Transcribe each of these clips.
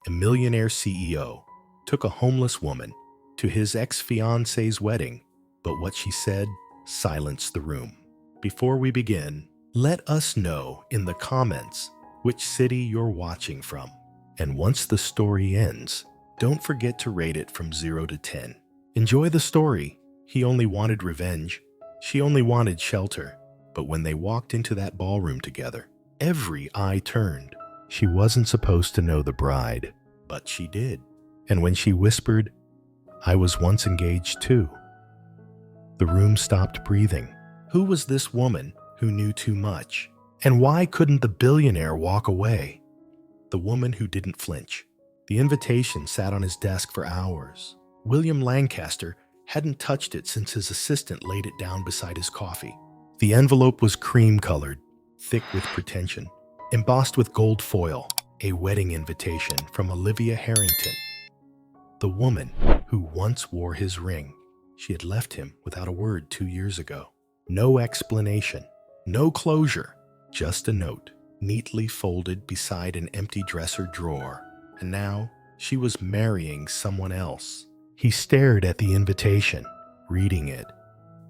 a millionaire CEO, took a homeless woman to his ex-fiancée's wedding, but what she said silenced the room. Before we begin, let us know in the comments which city you're watching from. And once the story ends, don't forget to rate it from 0 to 10. Enjoy the story. He only wanted revenge. She only wanted shelter. But when they walked into that ballroom together, every eye turned. She wasn't supposed to know the bride, but she did. And when she whispered, "I was once engaged too," the room stopped breathing. Who was this woman who knew too much? And why couldn't the billionaire walk away? The woman who didn't flinch. The invitation sat on his desk for hours. William Lancaster hadn't touched it since his assistant laid it down beside his coffee. The envelope was cream-colored, thick with pretension, embossed with gold foil, a wedding invitation from Olivia Harrington, the woman who once wore his ring. She had left him without a word 2 years ago. No explanation, no closure, just a note, neatly folded beside an empty dresser drawer. And now she was marrying someone else. He stared at the invitation, reading it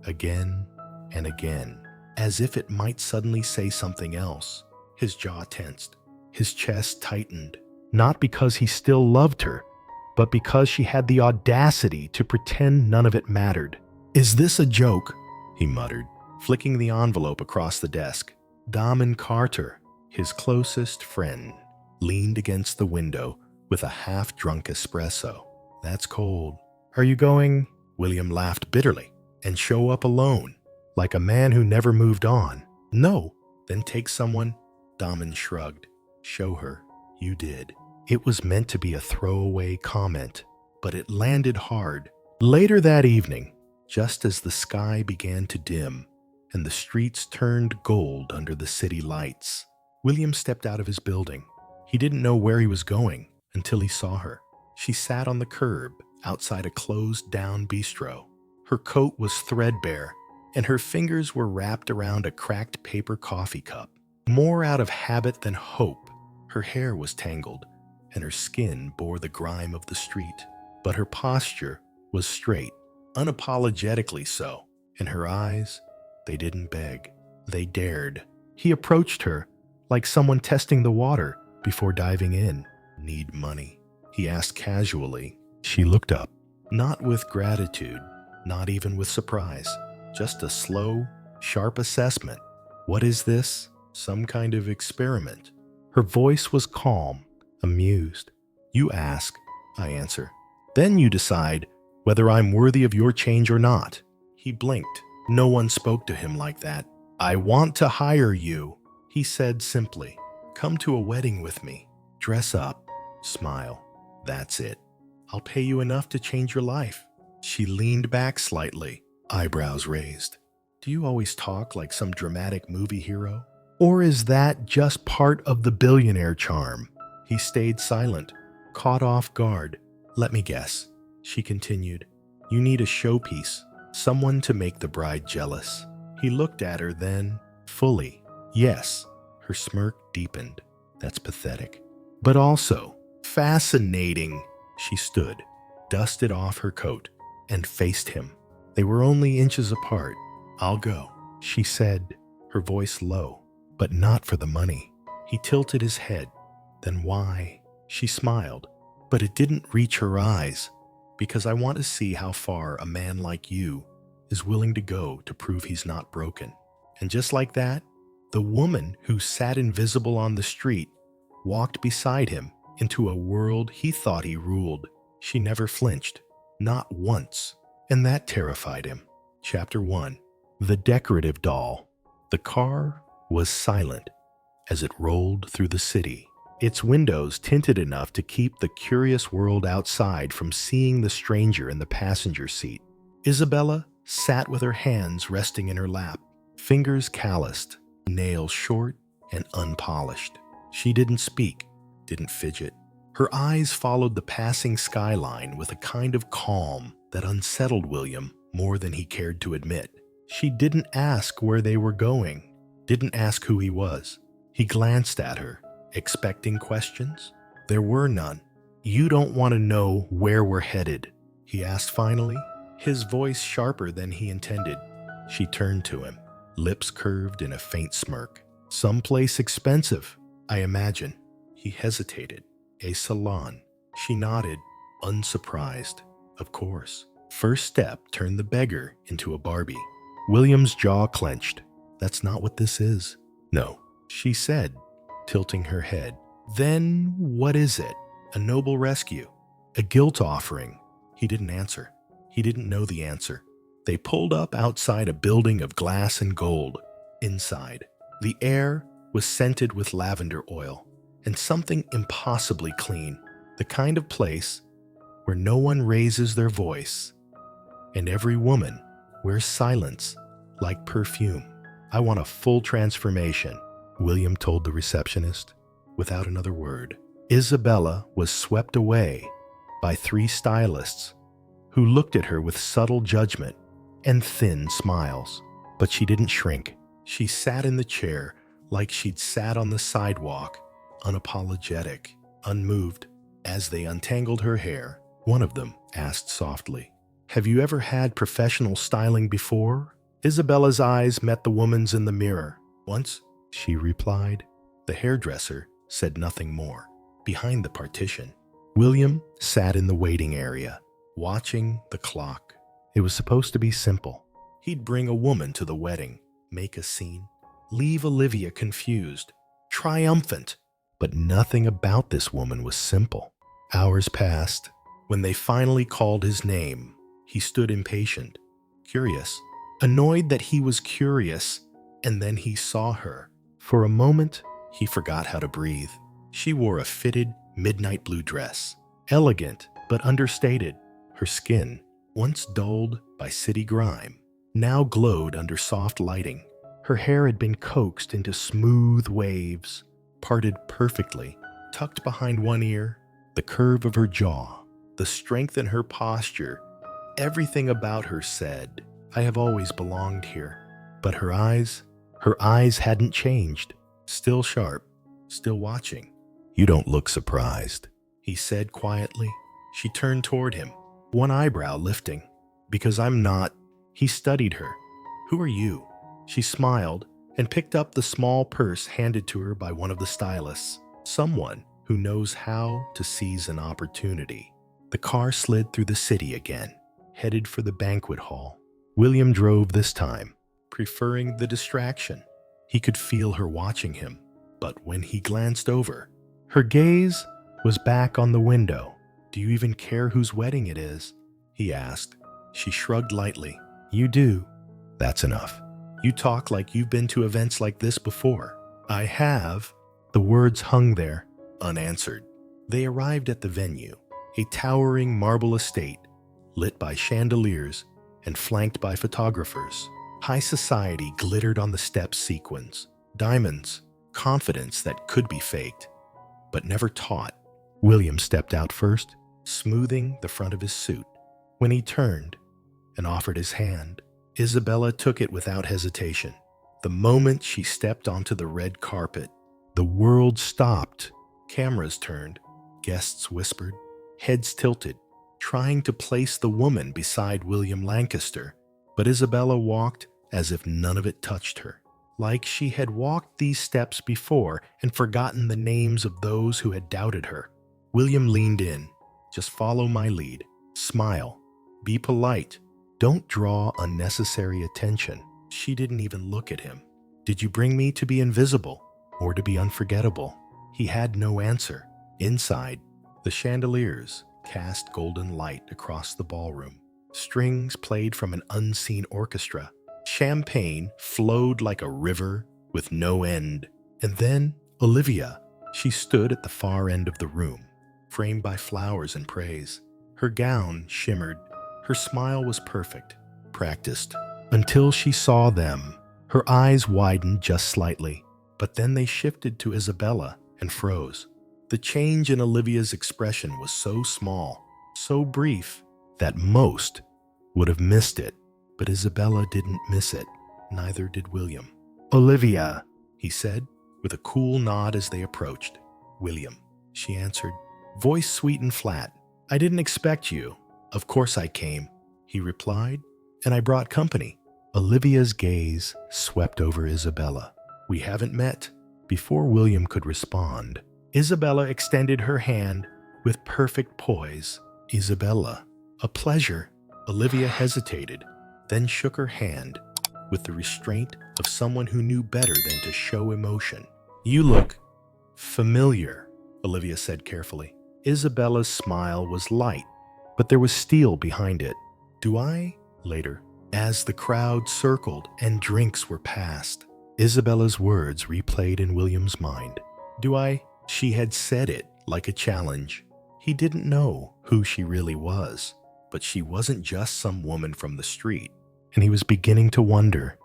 again and again, as if it might suddenly say something else. His jaw tensed, his chest tightened, not because he still loved her, but because she had the audacity to pretend none of it mattered. "Is this a joke?" he muttered, flicking the envelope across the desk. Damon Carter, his closest friend, leaned against the window with a half-drunk espresso. "That's cold. Are you going?" William laughed bitterly. "And show up alone, like a man who never moved on?" "No." "Then take someone." Damon shrugged. "Show her you did." It was meant to be a throwaway comment, but it landed hard. Later that evening, just as the sky began to dim and the streets turned gold under the city lights, William stepped out of his building. He didn't know where he was going until he saw her. She sat on the curb outside a closed-down bistro. Her coat was threadbare, and her fingers were wrapped around a cracked paper coffee cup. More out of habit than hope, her hair was tangled, and her skin bore the grime of the street. But her posture was straight, unapologetically so, and her eyes, they didn't beg, they dared. He approached her like someone testing the water before diving in. "Need money?" he asked casually. She looked up, not with gratitude, not even with surprise, just a slow, sharp assessment. "What is this? Some kind of experiment?" Her voice was calm, amused. "You ask, I answer. Then you decide whether I'm worthy of your change or not." He blinked. No one spoke to him like that. "I want to hire you," he said simply. "Come to a wedding with me. Dress up. Smile. That's it. I'll pay you enough to change your life." She leaned back slightly, eyebrows raised. "Do you always talk like some dramatic movie hero? Or is that just part of the billionaire charm?" He stayed silent, caught off guard. "Let me guess," she continued. "You need a showpiece, someone to make the bride jealous." He looked at her then, fully. Yes, her smirk deepened. "That's pathetic. But also fascinating." She stood, dusted off her coat, and faced him. They were only inches apart. "I'll go," she said, her voice low, "but not for the money." He tilted his head. "Then why?" She smiled, but it didn't reach her eyes. "Because I want to see how far a man like you is willing to go to prove he's not broken." And just like that, the woman who sat invisible on the street walked beside him into a world he thought he ruled. She never flinched, not once, and that terrified him. Chapter 1. The Decorative Doll. The car was silent as it rolled through the city, its windows tinted enough to keep the curious world outside from seeing the stranger in the passenger seat. Isabella sat with her hands resting in her lap, fingers calloused, nails short and unpolished. She didn't speak, didn't fidget. Her eyes followed the passing skyline with a kind of calm that unsettled William more than he cared to admit. She didn't ask where they were going, didn't ask who he was. He glanced at her, expecting questions. There were none. "You don't want to know where we're headed?" he asked finally, his voice sharper than he intended. She turned to him, lips curved in a faint smirk. "Someplace expensive, I imagine." He hesitated. "A salon." She nodded, unsurprised. "Of course." First step turned the beggar into a Barbie. William's jaw clenched. "That's not what this is." "No," she said, tilting her head. "Then what is it? A noble rescue? A guilt offering?" He didn't answer. He didn't know the answer. They pulled up outside a building of glass and gold. Inside, the air was scented with lavender oil and something impossibly clean, the kind of place where no one raises their voice and every woman wears silence like perfume. "I want a full transformation," William told the receptionist without another word. Isabella was swept away by 3 stylists who looked at her with subtle judgment and thin smiles. But she didn't shrink. She sat in the chair like she'd sat on the sidewalk, unapologetic, unmoved. As they untangled her hair, one of them asked softly, "Have you ever had professional styling before?" Isabella's eyes met the woman's in the mirror. "Once," she replied. The hairdresser said nothing more. Behind the partition, William sat in the waiting area, watching the clock. It was supposed to be simple. He'd bring a woman to the wedding, make a scene, leave Olivia confused, triumphant. But nothing about this woman was simple. Hours passed. When they finally called his name, he stood impatient, curious, annoyed that he was curious, and then he saw her. For a moment, he forgot how to breathe. She wore a fitted midnight blue dress, elegant but understated. Her skin, once dulled by city grime, now glowed under soft lighting. Her hair had been coaxed into smooth waves, parted perfectly, tucked behind one ear. The curve of her jaw, the strength in her posture, everything about her said, "I have always belonged here." But her eyes hadn't changed, still sharp, still watching. "You don't look surprised," he said quietly. She turned toward him, one eyebrow lifting. "Because I'm not." He studied her. "Who are you?" She smiled and picked up the small purse handed to her by one of the stylists. Someone who knows how to seize an opportunity. The car slid through the city again, headed for the banquet hall. William drove this time, preferring the distraction. He could feel her watching him, but when he glanced over, her gaze was back on the window. "Do you even care whose wedding it is?" he asked. She shrugged lightly. "You do." "That's enough. You talk like you've been to events like this before." "I have." The words hung there, unanswered. They arrived at the venue, a towering marble estate, lit by chandeliers and flanked by photographers. High society glittered on the steps sequins, diamonds, confidence that could be faked, but never taught. William stepped out first, smoothing the front of his suit. When he turned and offered his hand, Isabella took it without hesitation. The moment she stepped onto the red carpet, the world stopped. Cameras turned, guests whispered, heads tilted, trying to place the woman beside William Lancaster. But Isabella walked as if none of it touched her, like she had walked these steps before and forgotten the names of those who had doubted her. William leaned in. "Just follow my lead. Smile. Be polite. Don't draw unnecessary attention." She didn't even look at him. "Did you bring me to be invisible or to be unforgettable?" He had no answer. Inside, the chandeliers cast golden light across the ballroom. Strings played from an unseen orchestra. Champagne flowed like a river with no end. And then Olivia. She stood at the far end of the room, framed by flowers and praise. Her gown shimmered. Her smile was perfect, practiced. Until she saw them, her eyes widened just slightly. But then they shifted to Isabella and froze. The change in Olivia's expression was so small, so brief, that most would have missed it. But Isabella didn't miss it. Neither did William. "Olivia," he said, with a cool nod as they approached. "William," she answered. voice sweet and flat. "I didn't expect you." "Of course I came," he replied, "and I brought company." Olivia's gaze swept over Isabella. "We haven't met." Before William could respond, Isabella extended her hand with perfect poise. "Isabella, a pleasure." Olivia hesitated, then shook her hand with the restraint of someone who knew better than to show emotion. "You look familiar," Olivia said carefully. Isabella's smile was light, but there was steel behind it. "Do I?" Later, as the crowd circled and drinks were passed, Isabella's words replayed in William's mind. "Do I?" She had said it like a challenge. He didn't know who she really was, but she wasn't just some woman from the street, and he was beginning to wonder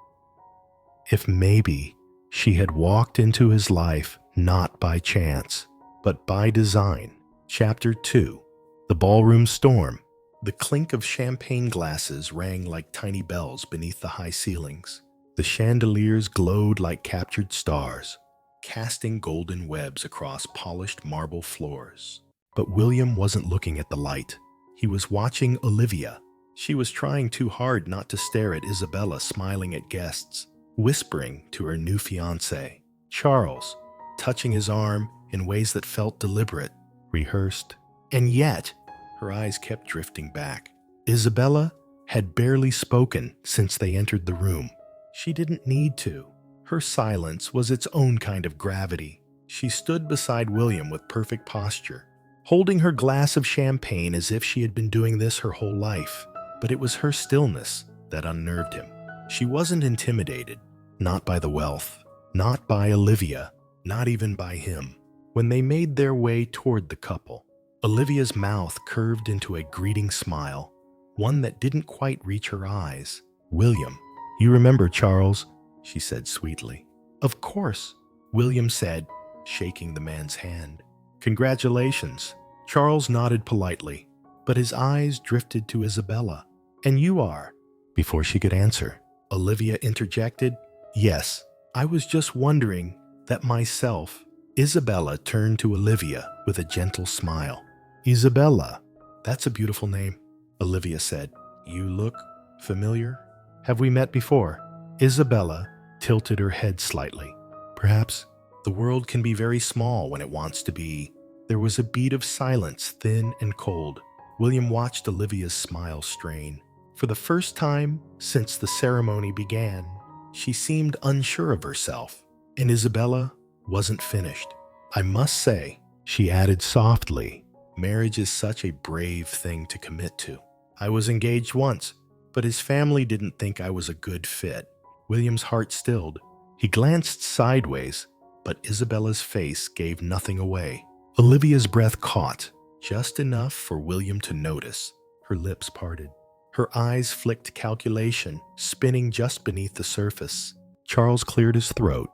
if maybe she had walked into his life not by chance, but by design. Chapter 2. The Ballroom Storm. The clink of champagne glasses rang like tiny bells beneath the high ceilings. The chandeliers glowed like captured stars, casting golden webs across polished marble floors. But William wasn't looking at the light. He was watching Olivia. She was trying too hard not to stare at Isabella smiling at guests, whispering to her new fiancé, Charles, touching his arm in ways that felt deliberate, rehearsed. And yet, her eyes kept drifting back. Isabella had barely spoken since they entered the room. She didn't need to. Her silence was its own kind of gravity. She stood beside William with perfect posture, holding her glass of champagne as if she had been doing this her whole life. But it was her stillness that unnerved him. She wasn't intimidated, not by the wealth, not by Olivia, not even by him. When they made their way toward the couple, Olivia's mouth curved into a greeting smile, one that didn't quite reach her eyes. "William, you remember Charles?" she said sweetly. "Of course," William said, shaking the man's hand. "Congratulations." Charles nodded politely, but his eyes drifted to Isabella. "And you are?" Before she could answer, Olivia interjected, "Yes, I was just wondering that myself." Isabella turned to Olivia with a gentle smile. "Isabella, that's a beautiful name," Olivia said. "You look familiar. Have we met before?" Isabella tilted her head slightly. "Perhaps. The world can be very small when it wants to be." There was a beat of silence, thin and cold. William watched Olivia's smile strain. For the first time since the ceremony began, she seemed unsure of herself, and Isabella wasn't finished. "I must say," she added softly, "marriage is such a brave thing to commit to. I was engaged once, but his family didn't think I was a good fit." William's heart stilled. He glanced sideways, but Isabella's face gave nothing away. Olivia's breath caught, just enough for William to notice. Her lips parted. Her eyes flicked calculation, spinning just beneath the surface. Charles cleared his throat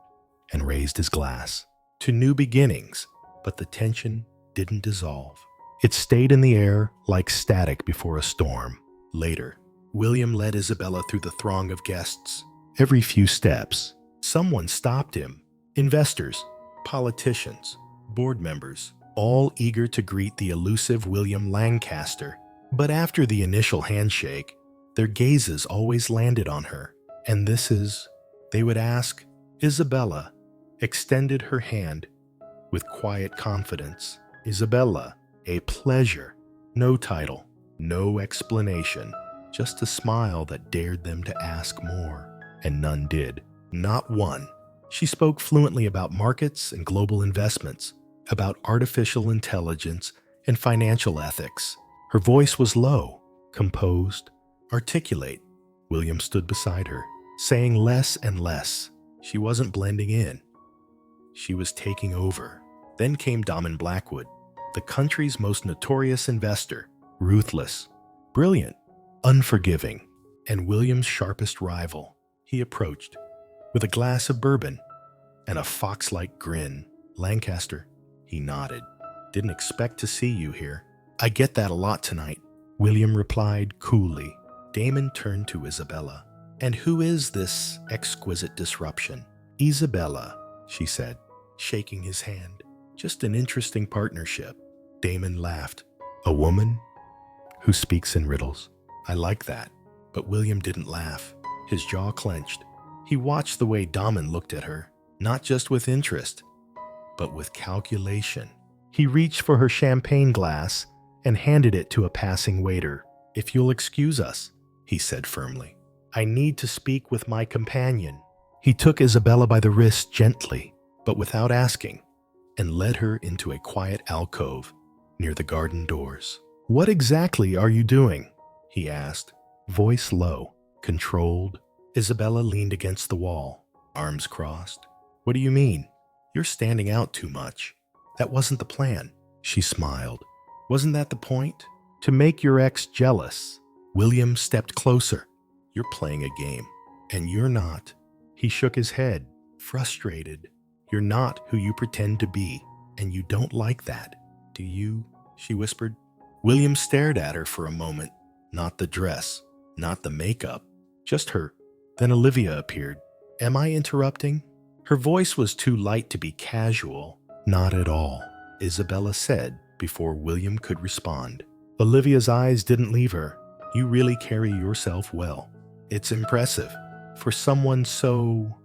and raised his glass. To new beginnings, but the tension didn't dissolve. It stayed in the air like static before a storm. Later, William led Isabella through the throng of guests. Every few steps, someone stopped him. Investors, politicians, board members, all eager to greet the elusive William Lancaster. But after the initial handshake, their gazes always landed on her. "And this is," they would ask. Isabella extended her hand with quiet confidence. "Isabella, a pleasure." No title, no explanation, just a smile that dared them to ask more. And none did. Not one. She spoke fluently about markets and global investments, about artificial intelligence and financial ethics. Her voice was low, composed, articulate. William stood beside her, saying less and less. She wasn't blending in. She was taking over. Then came Damon Blackwood, the country's most notorious investor, ruthless, brilliant, unforgiving, and William's sharpest rival. He approached, with a glass of bourbon and a fox-like grin. "Lancaster," he nodded. "Didn't expect to see you here." "I get that a lot tonight," William replied coolly. Damon turned to Isabella. "And who is this exquisite disruption?" "Isabella," she said, shaking his hand. "Just an interesting partnership." Damon laughed. A woman who speaks in riddles. I like that. But William didn't laugh. His jaw clenched. He watched the way Damon looked at her, not just with interest, but with calculation. He reached for her champagne glass and handed it to a passing waiter. If you'll excuse us, he said firmly. I need to speak with my companion. He took Isabella by the wrist gently, but without asking, and led her into a quiet alcove near the garden doors. What exactly are you doing? He asked, voice low, controlled. Isabella leaned against the wall, arms crossed. What do you mean? You're standing out too much. That wasn't the plan. She smiled. Wasn't that the point? To make your ex jealous. William stepped closer. You're playing a game, and you're not. He shook his head, frustrated. You're not who you pretend to be, and you don't like that. Do you? She whispered. William stared at her for a moment. Not the dress, not the makeup, just her. Then Olivia appeared. Am I interrupting? Her voice was too light to be casual. Not at all, Isabella said before William could respond. Olivia's eyes didn't leave her. You really carry yourself well. It's impressive for someone so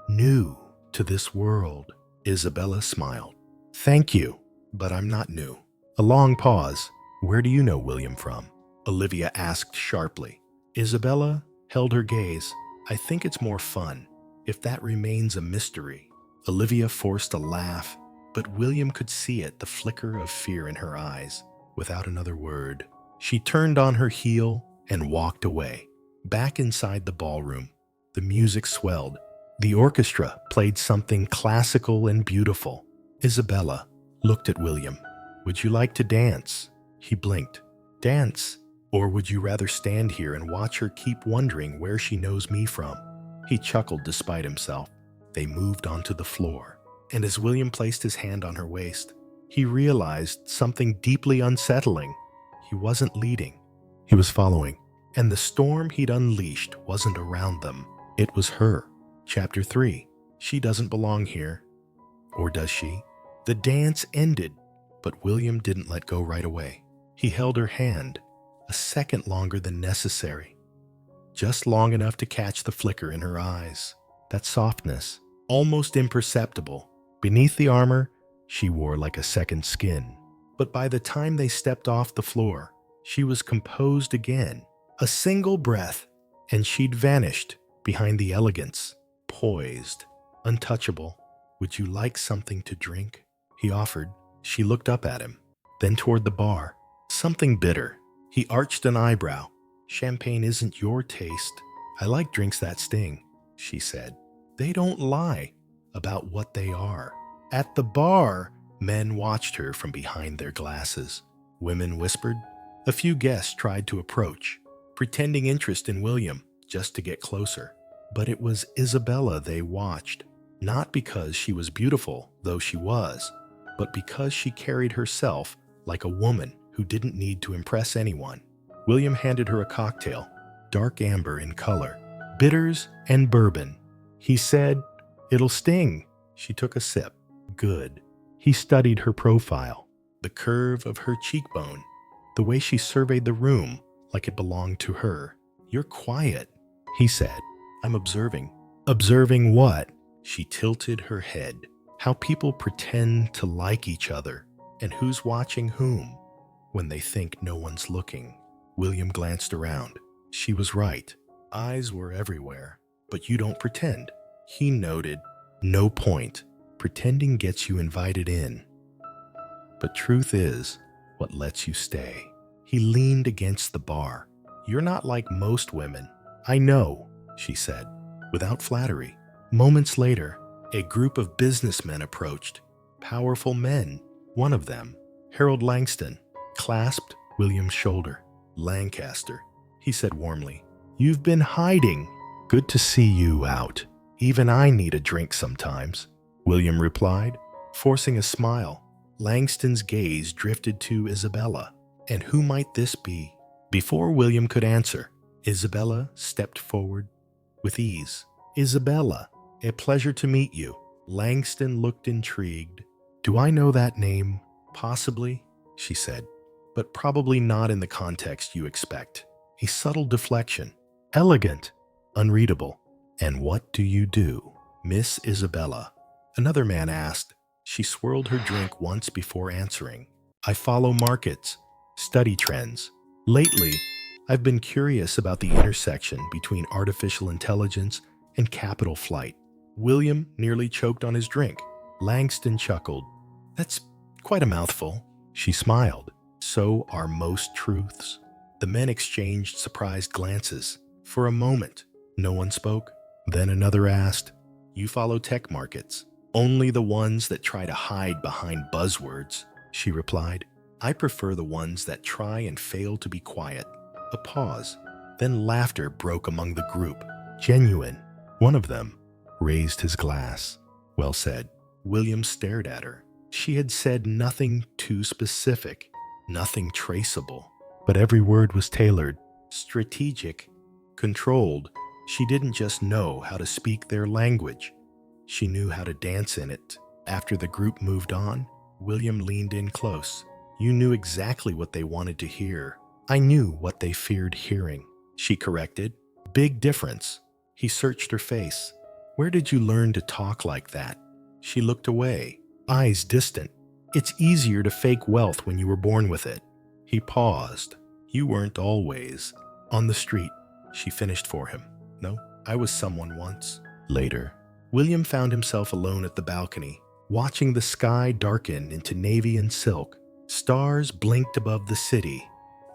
new to this world. Isabella smiled. Thank you, but I'm not new. A long pause. Where do you know William from? Olivia asked sharply. Isabella held her gaze. I think it's more fun if that remains a mystery. Olivia forced a laugh, but William could see it, the flicker of fear in her eyes. Without another word, she turned on her heel and walked away. Back inside the ballroom, the music swelled. The orchestra played something classical and beautiful. Isabella looked at William. Would you like to dance? He blinked. Dance? Or would you rather stand here and watch her keep wondering where she knows me from? He chuckled despite himself. They moved onto the floor, and as William placed his hand on her waist, he realized something deeply unsettling. He wasn't leading. He was following, and the storm he'd unleashed wasn't around them. It was her. Chapter 3. She doesn't belong here. Or does she? The dance ended, but William didn't let go right away. He held her hand, a second longer than necessary, just long enough to catch the flicker in her eyes. That softness, almost imperceptible. Beneath the armor, she wore like a second skin. But by the time they stepped off the floor, she was composed again. A single breath, and she'd vanished behind the elegance, poised, untouchable. Would you like something to drink? He offered. She looked up at him, then toward the bar. Something bitter. He arched an eyebrow. Champagne isn't your taste. I like drinks that sting, she said. They don't lie about what they are. At the bar, men watched her from behind their glasses. Women whispered. A few guests tried to approach, pretending interest in William just to get closer. But it was Isabella they watched, not because she was beautiful, though she was, but because she carried herself like a woman who didn't need to impress anyone. William handed her a cocktail, dark amber in color, bitters and bourbon. He said, "It'll sting." She took a sip. Good. He studied her profile, the curve of her cheekbone, the way she surveyed the room like it belonged to her. "You're quiet," he said. "I'm observing." Observing what? She tilted her head. How people pretend to like each other, and who's watching whom when they think no one's looking. William glanced around. She was right. Eyes were everywhere. But you don't pretend. He noted. No point. Pretending gets you invited in. But truth is what lets you stay. He leaned against the bar. You're not like most women. I know, she said, without flattery. Moments later, a group of businessmen approached. Powerful men. One of them, Harold Langston, clasped William's shoulder. Lancaster, he said warmly. You've been hiding. Good to see you out. Even I need a drink sometimes, William replied, forcing a smile. Langston's gaze drifted to Isabella. And who might this be? Before William could answer, Isabella stepped forward with ease. Isabella, a pleasure to meet you. Langston looked intrigued. Do I know that name? Possibly. she said, but probably not in the context you expect. A subtle deflection. Elegant. Unreadable. And what do you do, Miss Isabella? Another man asked. She swirled her drink once before answering. I follow markets, study trends. Lately, I've been curious about the intersection between artificial intelligence and capital flight. William nearly choked on his drink. Langston chuckled. That's quite a mouthful. She smiled. So are most truths. The men exchanged surprised glances. For a moment, no one spoke. Then another asked, You follow tech markets? Only the ones that try to hide behind buzzwords, she replied. I prefer the ones that try and fail to be quiet. A pause. Then laughter broke among the group. Genuine. One of them raised his glass. Well said. William stared at her. She had said nothing too specific, nothing traceable. But every word was tailored, strategic, controlled. She didn't just know how to speak their language. She knew how to dance in it. After the group moved on, William leaned in close. You knew exactly what they wanted to hear. I knew what they feared hearing, she corrected. Big difference. He searched her face. Where did you learn to talk like that? She looked away, eyes distant. It's easier to fake wealth when you were born with it. He paused. You weren't always. On the street, she finished for him. No, I was someone once. Later, William found himself alone at the balcony, watching the sky darken into navy and silk. Stars blinked above the city,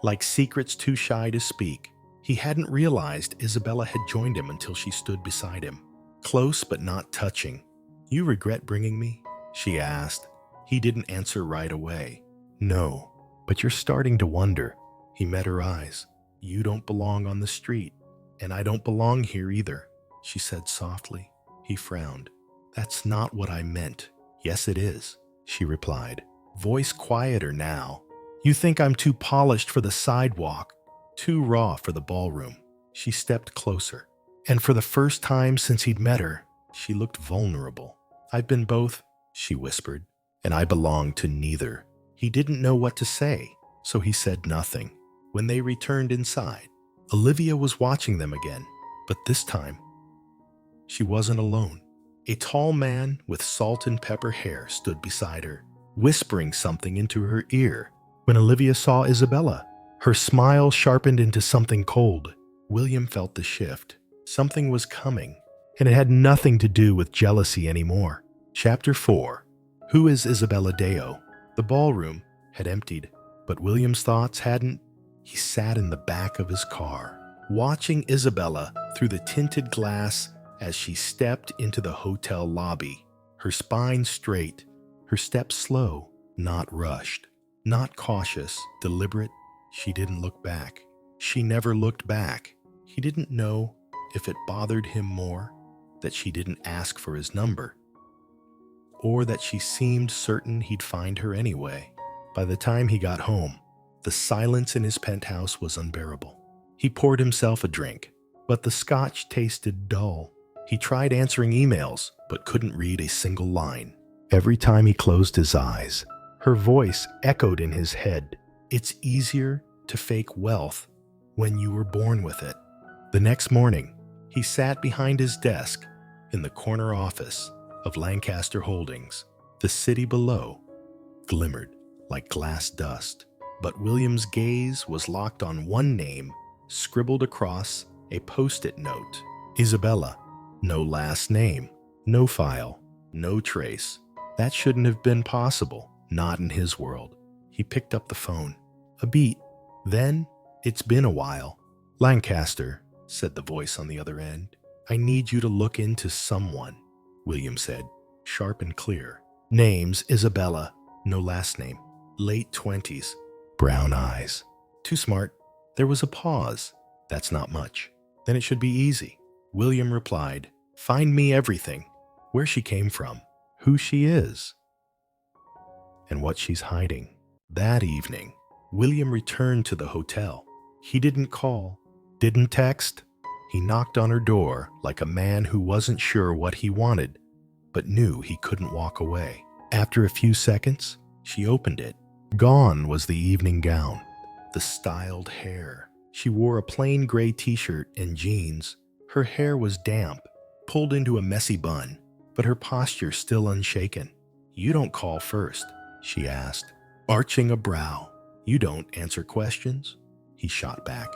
like secrets too shy to speak. He hadn't realized Isabella had joined him until she stood beside him, close but not touching. You regret bringing me? She asked. He didn't answer right away. No, but you're starting to wonder. He met her eyes. You don't belong on the street, and I don't belong here either, she said softly. He frowned. That's not what I meant. Yes, it is, she replied, voice quieter now. You think I'm too polished for the sidewalk, too raw for the ballroom. She stepped closer, and for the first time since he'd met her, she looked vulnerable. I've been both, she whispered, and I belong to neither. He didn't know what to say, so he said nothing. When they returned inside, Olivia was watching them again, but this time, she wasn't alone. A tall man with salt and pepper hair stood beside her, whispering something into her ear. When Olivia saw Isabella, her smile sharpened into something cold. William felt the shift. Something was coming, and it had nothing to do with jealousy anymore. Chapter 4. Who is Isabella Deo? The ballroom had emptied, but William's thoughts hadn't. He sat in the back of his car, watching Isabella through the tinted glass as she stepped into the hotel lobby. Her spine straight, her steps slow, not rushed, not cautious, deliberate. She didn't look back. She never looked back. He didn't know if it bothered him more that she didn't ask for his number, or that she seemed certain he'd find her anyway. By the time he got home, the silence in his penthouse was unbearable. He poured himself a drink, but the scotch tasted dull. He tried answering emails, but couldn't read a single line. Every time he closed his eyes, her voice echoed in his head. It's easier to fake wealth when you were born with it. The next morning, he sat behind his desk in the corner office of Lancaster Holdings. The city below glimmered like glass dust, but William's gaze was locked on one name scribbled across a post-it note. Isabella. No last name, no file, no trace. That shouldn't have been possible, not in his world. He picked up the phone. A beat. Then, it's been a while. Lancaster, said the voice on the other end. I need you to look into someone, William said, sharp and clear. Name's Isabella, no last name. Late 20s. Brown eyes. Too smart. There was a pause. That's not much. Then it should be easy. William replied, find me everything. Where she came from, who she is, and what she's hiding. That evening, William returned to the hotel. He didn't call, didn't text. He knocked on her door like a man who wasn't sure what he wanted, but knew he couldn't walk away. After a few seconds, she opened it. Gone was the evening gown, the styled hair. She wore a plain gray t-shirt and jeans. Her hair was damp, pulled into a messy bun, but her posture still unshaken. "You don't call first," she asked, arching a brow. "You don't answer questions?" He shot back.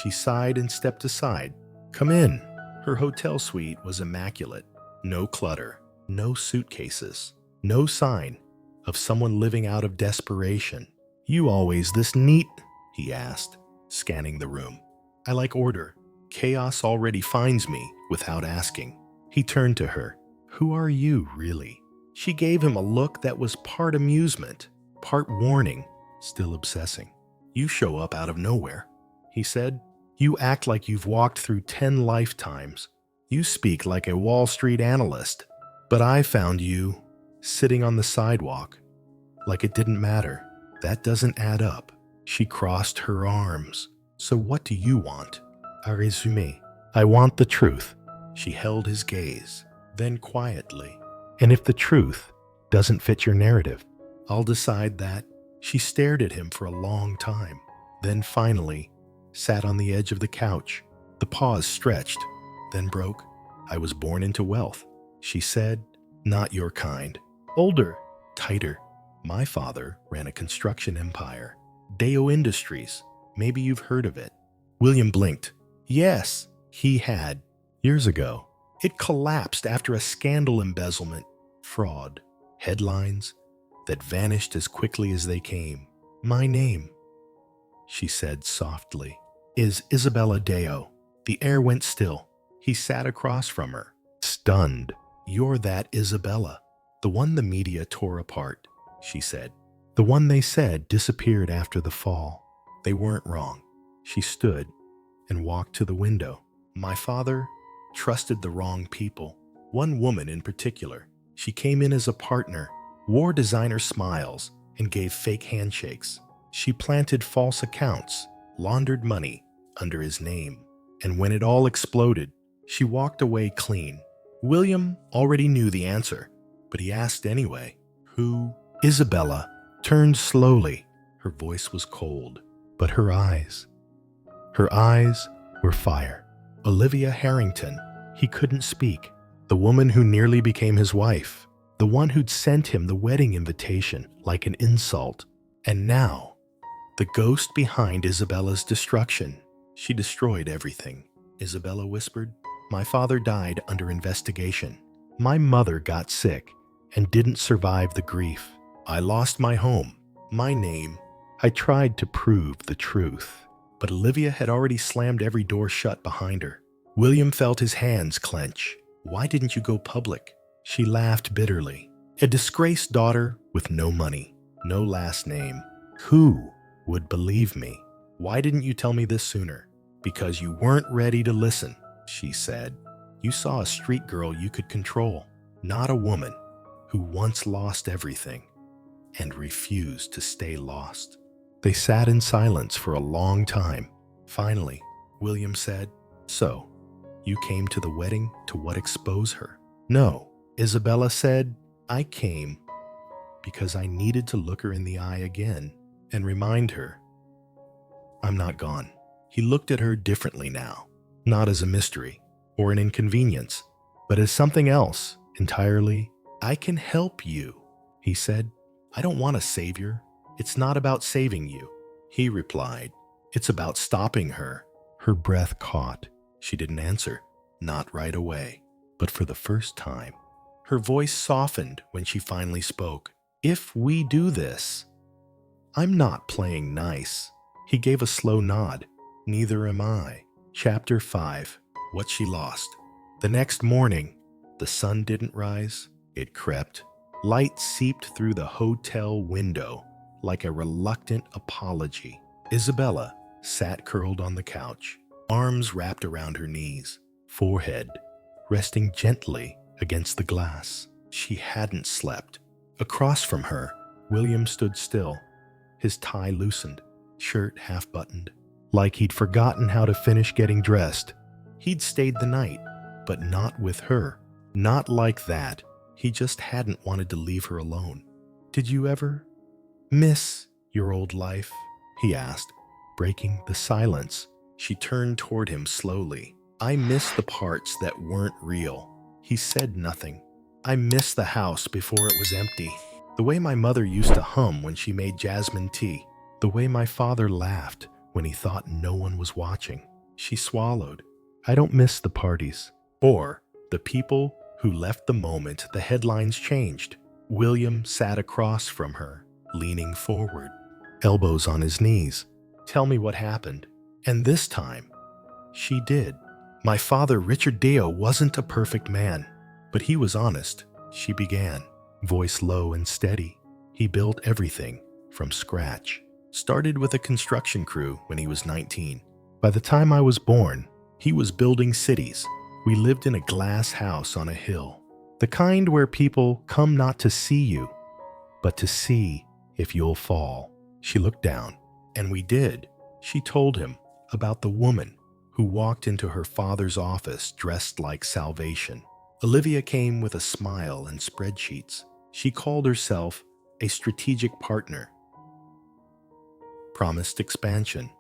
She sighed and stepped aside. "Come in." Her hotel suite was immaculate. No clutter, no suitcases, no sign of someone living out of desperation. "You always this neat?" he asked, scanning the room. "I like order. Chaos already finds me without asking." He turned to her. "Who are you, really?" She gave him a look that was part amusement, part warning, still obsessing. "You show up out of nowhere," he said. "You act like you've walked through 10 lifetimes. You speak like a Wall Street analyst. But I found you sitting on the sidewalk, like it didn't matter. That doesn't add up." She crossed her arms. "So what do you want?" "A résumé. I want the truth." She held his gaze. Then quietly, "And if the truth doesn't fit your narrative, I'll decide that." She stared at him for a long time, then finally sat on the edge of the couch. The pause stretched, then broke. "I was born into wealth," she said. "Not your kind. Older, tighter. My father ran a construction empire. Deo Industries. Maybe you've heard of it." William blinked. Yes, he had. Years ago. It collapsed after a scandal: embezzlement, fraud, headlines that vanished as quickly as they came. "My name," she said softly, "is Isabella Deo." The air went still. He sat across from her, stunned. "You're that Isabella, the one the media tore apart," she said. "The one they said disappeared after the fall." They weren't wrong. She stood and walked to the window. "My father trusted the wrong people. One woman in particular. She came in as a partner, wore designer smiles, and gave fake handshakes. She planted false accounts, laundered money under his name. And when it all exploded, she walked away clean." William already knew the answer, but he asked anyway. "Who?" Isabella turned slowly. Her voice was cold, but her eyes were fire. "Olivia Harrington." He couldn't speak. The woman who nearly became his wife. The one who'd sent him the wedding invitation like an insult. And now, the ghost behind Isabella's destruction. "She destroyed everything," Isabella whispered. "My father died under investigation. My mother got sick and didn't survive the grief. I lost my home, my name. I tried to prove the truth, but Olivia had already slammed every door shut behind her." William felt his hands clench. "Why didn't you go public?" She laughed bitterly. "A disgraced daughter with no money, no last name. Who would believe me? Why didn't you tell me this sooner?" "Because you weren't ready to listen," she said. "You saw a street girl you could control, not a woman who once lost everything and refused to stay lost." They sat in silence for a long time. Finally, William said, "So, you came to the wedding to what, expose her?" "No," Isabella said. "I came because I needed to look her in the eye again and remind her I'm not gone." He looked at her differently now, not as a mystery or an inconvenience, but as something else entirely. "I can help you," he said. "I don't want a savior. It's not about saving you," he replied. "It's about stopping her." Her breath caught. She didn't answer, not right away, but for the first time. Her voice softened when she finally spoke. "If we do this, I'm not playing nice." He gave a slow nod. "Neither am I." Chapter 5. What She Lost. The next morning, the sun didn't rise. It crept. Light seeped through the hotel window like a reluctant apology. Isabella sat curled on the couch, arms wrapped around her knees, forehead resting gently against the glass. She hadn't slept. Across from her, William stood still, his tie loosened, shirt half-buttoned, like he'd forgotten how to finish getting dressed. He'd stayed the night, but not with her. Not like that. He just hadn't wanted to leave her alone. "Did you ever miss Your old life? He asked, breaking the silence. She turned toward him slowly. I miss the parts that weren't real. He said nothing. I miss the house before it was empty. The way my mother used to hum when she made jasmine tea. The way my father laughed when he thought no one was watching. She swallowed. I don't miss the parties. Or the people who left the moment the headlines changed. William sat across from her, leaning forward, elbows on his knees. Tell me what happened. And this time, she did. My father, Richard Deo, wasn't a perfect man, but he was honest. She began, voice low and steady. He built everything from scratch. Started with a construction crew when he was 19. By the time I was born, he was building cities. We lived in a glass house on a hill, the kind where people come not to see you, but to see if you'll fall. She looked down, and we did. She told him about the woman who walked into her father's office dressed like salvation. Olivia came with a smile and spreadsheets. She called herself a strategic partner. Promised expansion,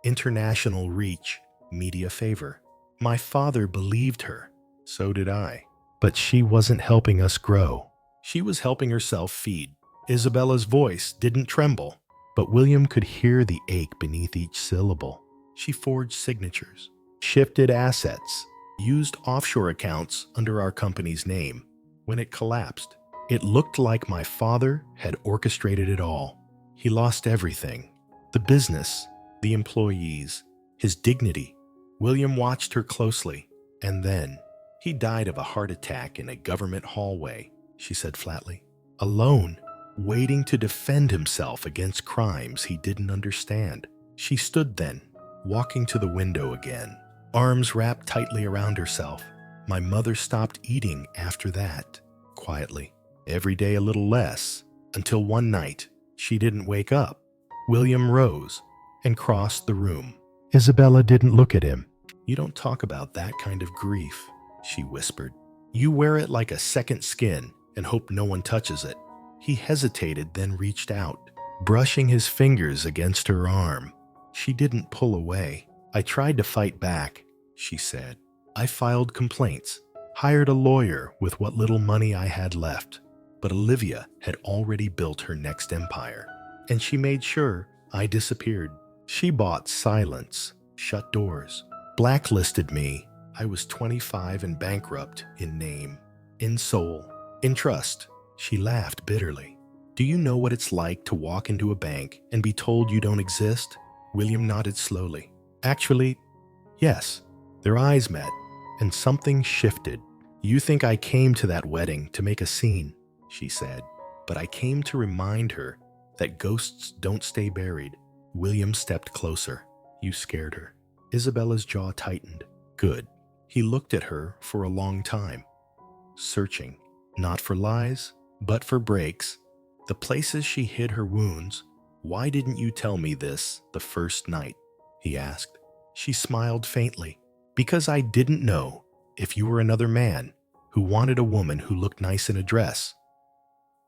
international reach, media favor. My father believed her. So did I. But she wasn't helping us grow. She was helping herself feed. Isabella's voice didn't tremble, but William could hear the ache beneath each syllable. She forged signatures, shifted assets, used offshore accounts under our company's name. When it collapsed, it looked like my father had orchestrated it all. He lost everything. The business, the employees, his dignity. William watched her closely, and then he died of a heart attack in a government hallway, she said flatly. Alone, waiting to defend himself against crimes he didn't understand. She stood then, walking to the window again, arms wrapped tightly around herself. My mother stopped eating after that, quietly, every day a little less, until one night she didn't wake up. William rose and crossed the room. Isabella didn't look at him. You don't talk about that kind of grief, she whispered. You wear it like a second skin and hope no one touches it. He hesitated, then reached out, brushing his fingers against her arm. She didn't pull away. I tried to fight back, she said. I filed complaints, hired a lawyer with what little money I had left. But Olivia had already built her next empire, and she made sure I disappeared. She bought silence, shut doors, blacklisted me. I was 25 and bankrupt in name, in soul, in trust. She laughed bitterly. Do you know what it's like to walk into a bank and be told you don't exist? William nodded slowly. Actually, yes. Their eyes met, and something shifted. You think I came to that wedding to make a scene, she said, but I came to remind her that ghosts don't stay buried. William stepped closer. You scared her. Isabella's jaw tightened. Good. He looked at her for a long time, searching, not for lies, but for breaks, the places she hid her wounds. Why didn't you tell me this the first night? He asked. She smiled faintly. Because I didn't know if you were another man who wanted a woman who looked nice in a dress,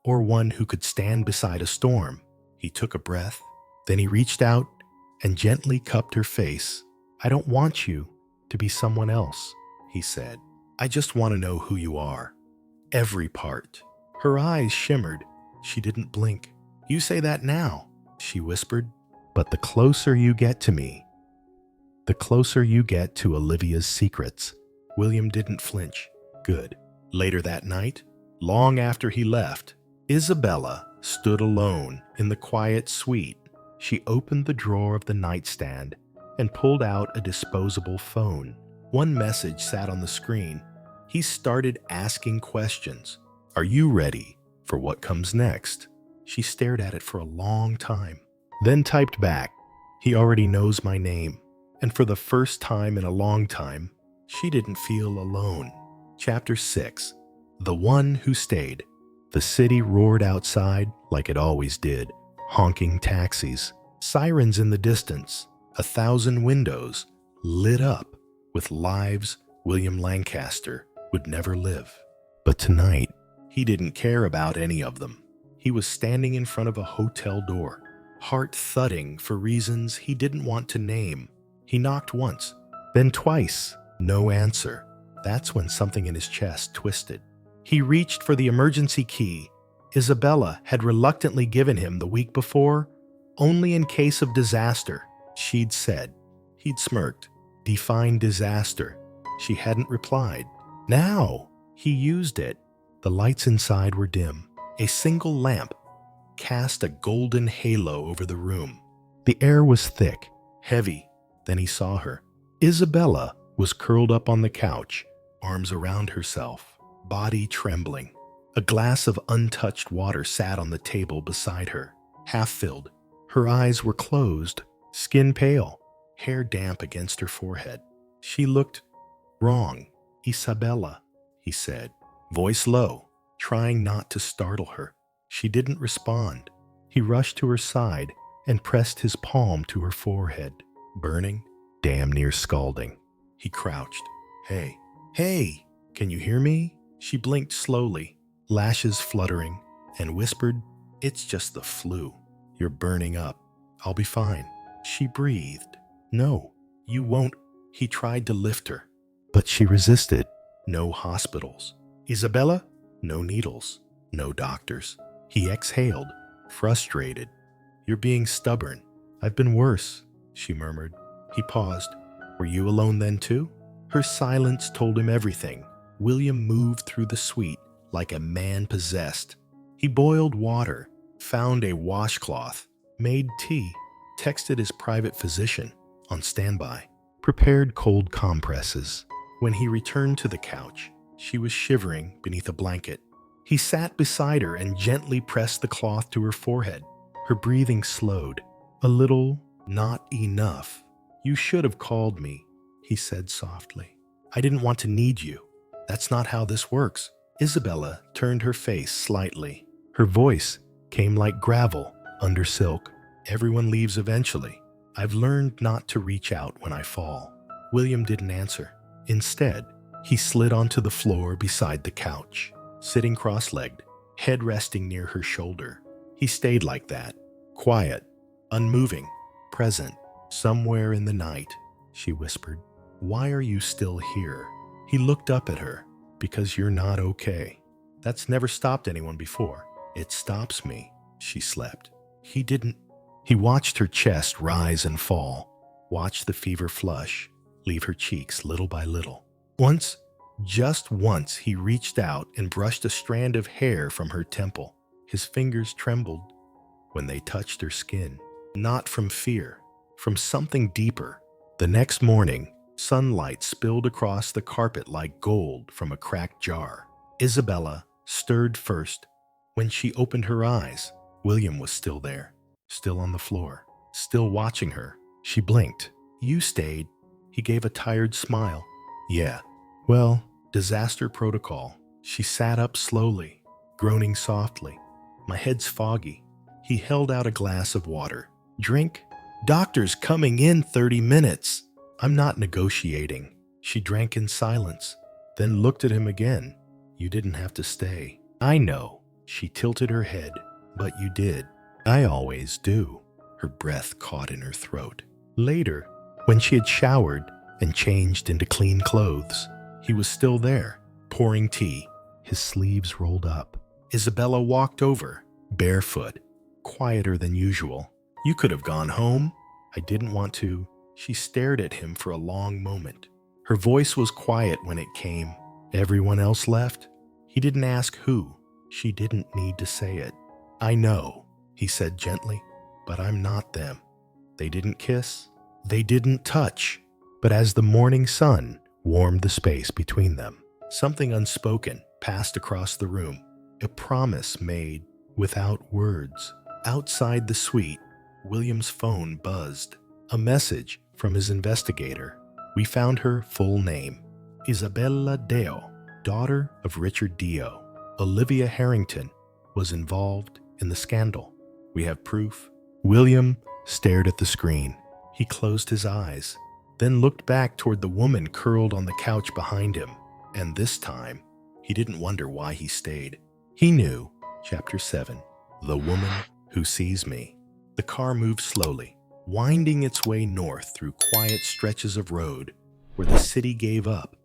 or one who could stand beside a storm. He took a breath, then he reached out and gently cupped her face. I don't want you to be someone else, he said. I just want to know who you are. Every part. Her eyes shimmered. She didn't blink. You say that now, she whispered. But the closer you get to me, the closer you get to Olivia's secrets. William didn't flinch. Good. Later that night, long after he left, Isabella stood alone in the quiet suite. She opened the drawer of the nightstand and pulled out a disposable phone. One message sat on the screen. He started asking questions. Are you ready for what comes next? She stared at it for a long time, then typed back, he already knows my name. And for the first time in a long time, she didn't feel alone. Chapter 6. The One Who Stayed. The city roared outside like it always did, honking taxis, sirens in the distance, 1,000 windows lit up with lives William Lancaster would never live. But tonight, he didn't care about any of them. He was standing in front of a hotel door, heart thudding for reasons he didn't want to name. He knocked once, then twice. No answer. That's when something in his chest twisted. He reached for the emergency key Isabella had reluctantly given him the week before, only in case of disaster, she'd said. He'd smirked. Define disaster. She hadn't replied. Now, he used it. The lights inside were dim. A single lamp cast a golden halo over the room. The air was thick, heavy. Then he saw her. Isabella was curled up on the couch, arms around herself, body trembling. A glass of untouched water sat on the table beside her, half filled. Her eyes were closed, skin pale, hair damp against her forehead. She looked wrong. Isabella, he said, voice low, trying not to startle her. She didn't respond. He rushed to her side and pressed his palm to her forehead. Burning, damn near scalding. He crouched. Hey, can you hear me? She blinked slowly, lashes fluttering, and whispered, it's just the flu. You're burning up. I'll be fine. She breathed. No, you won't. He tried to lift her, but she resisted. No hospitals. Isabella? No needles. No doctors. He exhaled, frustrated. You're being stubborn. I've been worse, she murmured. He paused. Were you alone then too? Her silence told him everything. William moved through the suite like a man possessed. He boiled water, found a washcloth, made tea, texted his private physician on standby, prepared cold compresses. When he returned to the couch, she was shivering beneath a blanket. He sat beside her and gently pressed the cloth to her forehead. Her breathing slowed. A little, not enough. You should have called me, he said softly. I didn't want to need you. That's not how this works. Isabella turned her face slightly. Her voice came like gravel under silk. Everyone leaves eventually. I've learned not to reach out when I fall. William didn't answer. Instead, he slid onto the floor beside the couch, sitting cross-legged, head resting near her shoulder. He stayed like that, quiet, unmoving, present. Somewhere in the night, she whispered, why are you still here? He looked up at her. Because you're not okay. That's never stopped anyone before. It stops me. She slept. He didn't. He watched her chest rise and fall, watched the fever flush, leave her cheeks little by little. Once, just once, he reached out and brushed a strand of hair from her temple. His fingers trembled when they touched her skin. Not from fear, from something deeper. The next morning, sunlight spilled across the carpet like gold from a cracked jar. Isabella stirred first. When she opened her eyes, William was still there, still on the floor, still watching her. She blinked. You stayed. He gave a tired smile. Yeah. Well, disaster protocol. She sat up slowly, groaning softly. My head's foggy. He held out a glass of water. Drink? Doctor's coming in 30 minutes. I'm not negotiating. She drank in silence, then looked at him again. You didn't have to stay. I know. She tilted her head. But you did. I always do. Her breath caught in her throat. Later, when she had showered and changed into clean clothes, he was still there, pouring tea, his sleeves rolled up. Isabella walked over, barefoot, quieter than usual. You could have gone home. I didn't want to. She stared at him for a long moment. Her voice was quiet when it came. Everyone else left? He didn't ask who. She didn't need to say it. I know, he said gently, but I'm not them. They didn't kiss. They didn't touch. But as the morning sun warmed the space between them, something unspoken passed across the room. A promise made without words. Outside the suite, William's phone buzzed. A message from his investigator. We found her full name. Isabella Deo, daughter of Richard Deo. Olivia Harrington was involved in the scandal. We have proof. William stared at the screen. He closed his eyes, then looked back toward the woman curled on the couch behind him. And this time, he didn't wonder why he stayed. He knew. Chapter 7. The Woman Who Sees Me. The car moved slowly, winding its way north through quiet stretches of road where the city gave up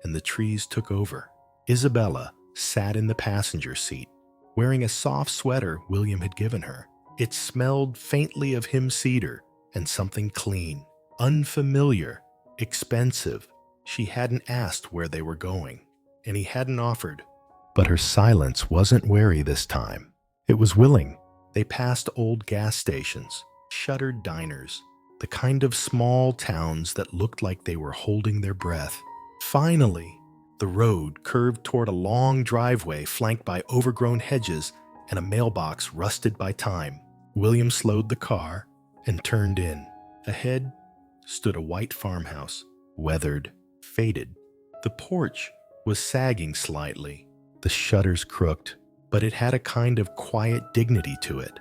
and the trees took over. Isabella sat in the passenger seat, wearing a soft sweater William had given her. It smelled faintly of hemp cedar and something clean, unfamiliar, expensive. She hadn't asked where they were going, and he hadn't offered. But her silence wasn't wary this time. It was willing. They passed old gas stations, shuttered diners, the kind of small towns that looked like they were holding their breath. Finally, the road curved toward a long driveway flanked by overgrown hedges and a mailbox rusted by time. William slowed the car and turned in. Ahead stood a white farmhouse, weathered, faded. The porch was sagging slightly, the shutters crooked, but it had a kind of quiet dignity to it,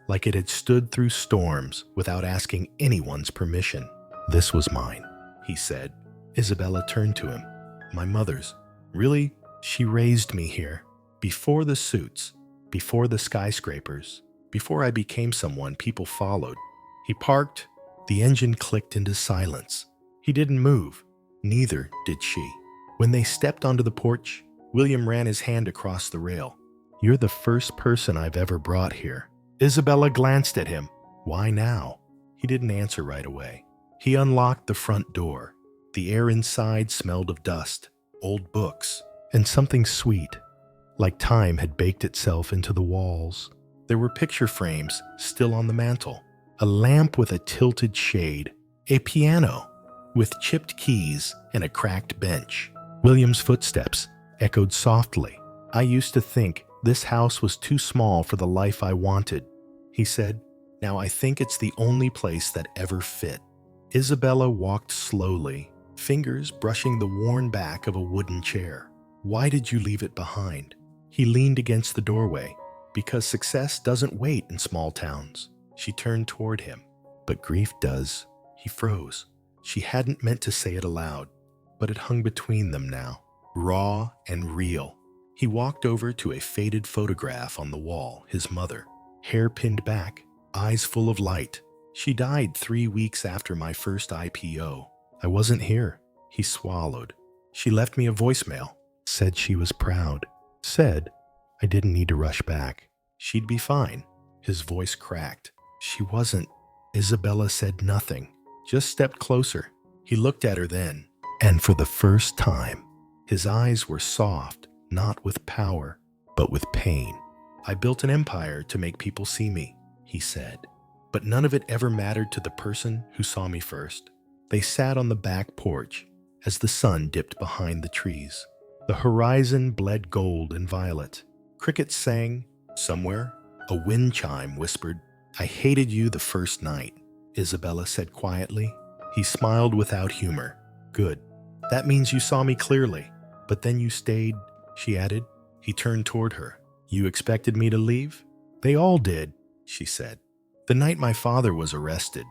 like it had stood through storms without asking anyone's permission. "This was mine," he said. Isabella turned to him. "My mother's. Really? She raised me here. Before the suits, before the skyscrapers, before I became someone people followed." He parked. The engine clicked into silence. He didn't move. Neither did she. When they stepped onto the porch, William ran his hand across the rail. "You're the first person I've ever brought here." Isabella glanced at him. "Why now?" He didn't answer right away. He unlocked the front door. The air inside smelled of dust, old books, and something sweet, like time had baked itself into the walls. There were picture frames still on the mantel, a lamp with a tilted shade, a piano with chipped keys and a cracked bench. William's footsteps echoed softly. "I used to think this house was too small for the life I wanted," he said. "Now I think it's the only place that ever fit." Isabella walked slowly, fingers brushing the worn back of a wooden chair. "Why did you leave it behind?" He leaned against the doorway. "Because success doesn't wait in small towns." She turned toward him. "But grief does." He froze. She hadn't meant to say it aloud, but it hung between them now, raw and real. He walked over to a faded photograph on the wall, his mother, hair pinned back, eyes full of light. "She died 3 weeks after my first IPO. I wasn't here." He swallowed. "She left me a voicemail, said she was proud, said I didn't need to rush back. She'd be fine." His voice cracked. "She wasn't." Isabella said nothing, just stepped closer. He looked at her then, and for the first time, his eyes were soft, not with power, but with pain. "I built an empire to make people see me," he said, "but none of it ever mattered to the person who saw me first." They sat on the back porch as the sun dipped behind the trees. The horizon bled gold and violet. Crickets sang. Somewhere, a wind chime whispered, "I hated you the first night," Isabella said quietly. He smiled without humor. "Good. That means you saw me clearly. But then you stayed," she added. He turned toward her. "You expected me to leave?" "They all did," she said. "The night my father was arrested.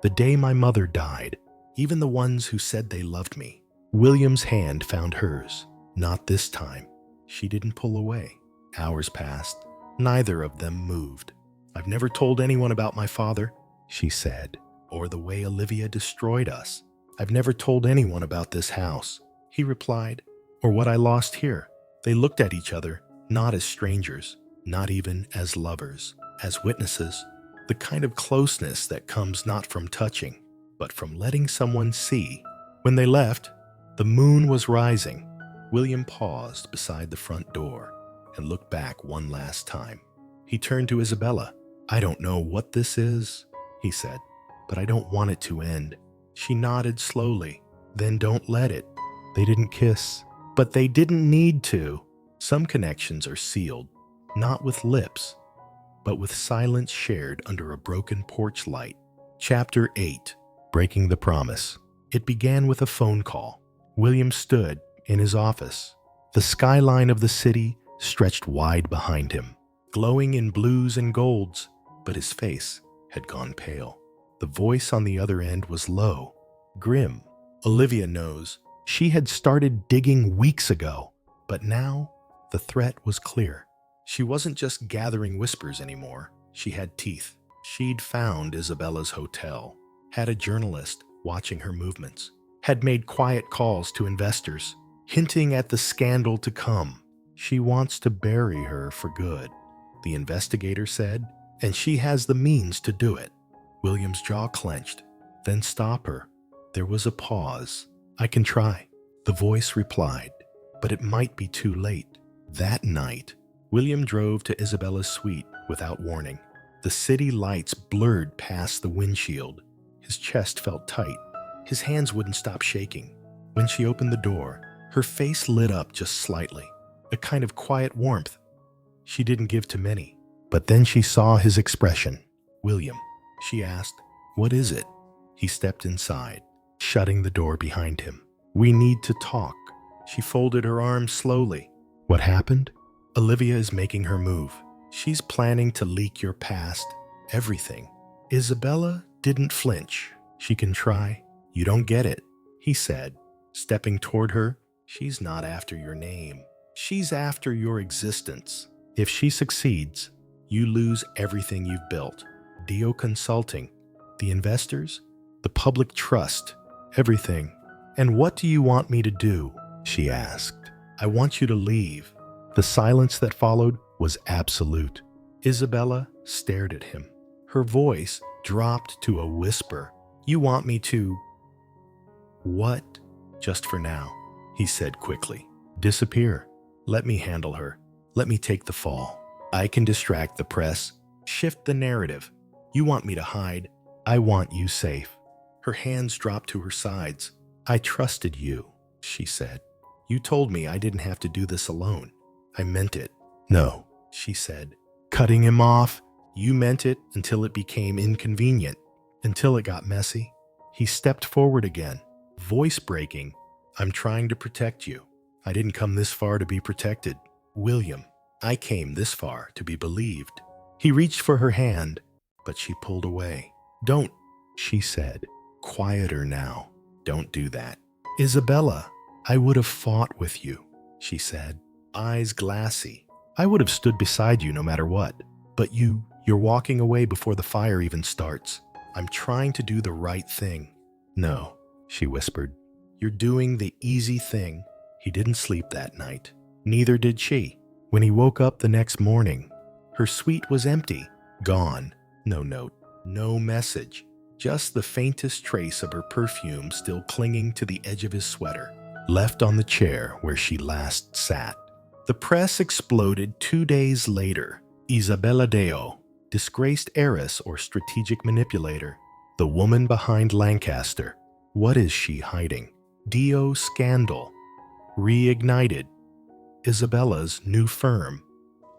The day my mother died. Even the ones who said they loved me." William's hand found hers. "Not this time." She didn't pull away. Hours passed. Neither of them moved. "I've never told anyone about my father," she said, "or the way Olivia destroyed us. I've never told anyone about this house," he replied, "or what I lost here." They looked at each other, not as strangers, not even as lovers, as witnesses, the kind of closeness that comes not from touching, but from letting someone see. When they left, the moon was rising. William paused beside the front door and looked back one last time. He turned to Isabella. "I don't know what this is," he said, "but I don't want it to end." She nodded slowly. "Then don't let it." They didn't kiss, but they didn't need to. Some connections are sealed, not with lips, but with silence shared under a broken porch light. Chapter 8. Breaking the Promise. It began with a phone call. William stood in his office. The skyline of the city stretched wide behind him, glowing in blues and golds, but his face had gone pale. The voice on the other end was low, grim. "Olivia knows. She had started digging weeks ago, but now the threat was clear. She wasn't just gathering whispers anymore. She had teeth. She'd found Isabella's hotel, had a journalist watching her movements, had made quiet calls to investors, hinting at the scandal to come. She wants to bury her for good, the investigator said, and she has the means to do it. William's jaw clenched. Then stop her. There was a pause. I can try, the voice replied, but it might be too late. That night, William drove to Isabella's suite without warning. The city lights blurred past the windshield. His chest felt tight. His hands wouldn't stop shaking. When she opened the door, her face lit up just slightly, a kind of quiet warmth she didn't give to many. But then she saw his expression. William, she asked, what is it? He stepped inside, shutting the door behind him. We need to talk. She folded her arms slowly. What happened? Olivia is making her move. She's planning to leak your past, everything. Isabella didn't flinch. She can try. You don't get it, he said, stepping toward her. She's not after your name. She's after your existence. If she succeeds, you lose everything you've built. Deo Consulting, the investors, the public trust, everything. And what do you want me to do? She asked. I want you to leave. The silence that followed was absolute. Isabella stared at him. Her voice dropped to a whisper. You want me to... What? Just for now, he said quickly. Disappear. Let me handle her. Let me take the fall. I can distract the press, shift the narrative. You want me to hide. I want you safe. Her hands dropped to her sides. I trusted you, she said. You told me I didn't have to do this alone. I meant it. No, she said. Cutting him off. You meant it until it became inconvenient, until it got messy. He stepped forward again, voice breaking. I'm trying to protect you. I didn't come this far to be protected. William, I came this far to be believed. He reached for her hand, but she pulled away. Don't, she said. Quieter now. Don't do that. Isabella, I would have fought with you, she said, eyes glassy. I would have stood beside you no matter what. But you're walking away before the fire even starts. I'm trying to do the right thing. No, she whispered. You're doing the easy thing. He didn't sleep that night. Neither did she. When he woke up the next morning, her suite was empty, gone. No note, no message. Just the faintest trace of her perfume still clinging to the edge of his sweater, left on the chair where she last sat. The press exploded 2 days later. Isabella Deo, disgraced heiress or strategic manipulator, the woman behind Lancaster. What is she hiding? Deo scandal. Reignited. Isabella's new firm.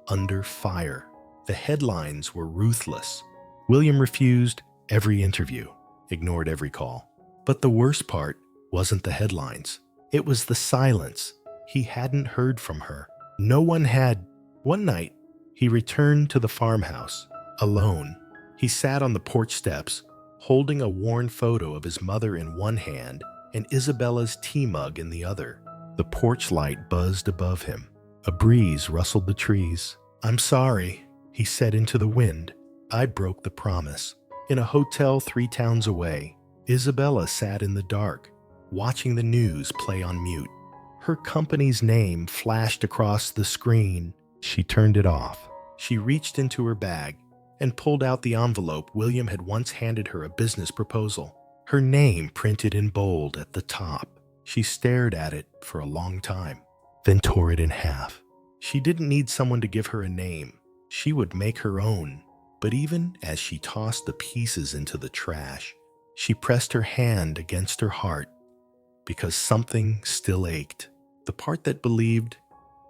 Under fire. The headlines were ruthless. William refused every interview, ignored every call. But the worst part wasn't the headlines. It was the silence. He hadn't heard from her. No one had. One night, he returned to the farmhouse, alone. He sat on the porch steps, holding a worn photo of his mother in one hand and Isabella's tea mug in the other. The porch light buzzed above him. A breeze rustled the trees. I'm sorry, he said into the wind. I broke the promise. In a hotel 3 towns away, Isabella sat in the dark, watching the news play on mute. Her company's name flashed across the screen. She turned it off. She reached into her bag and pulled out the envelope William had once handed her a business proposal. Her name printed in bold at the top. She stared at it for a long time, then tore it in half. She didn't need someone to give her a name. She would make her own. But even as she tossed the pieces into the trash, she pressed her hand against her heart because something still ached. The part that believed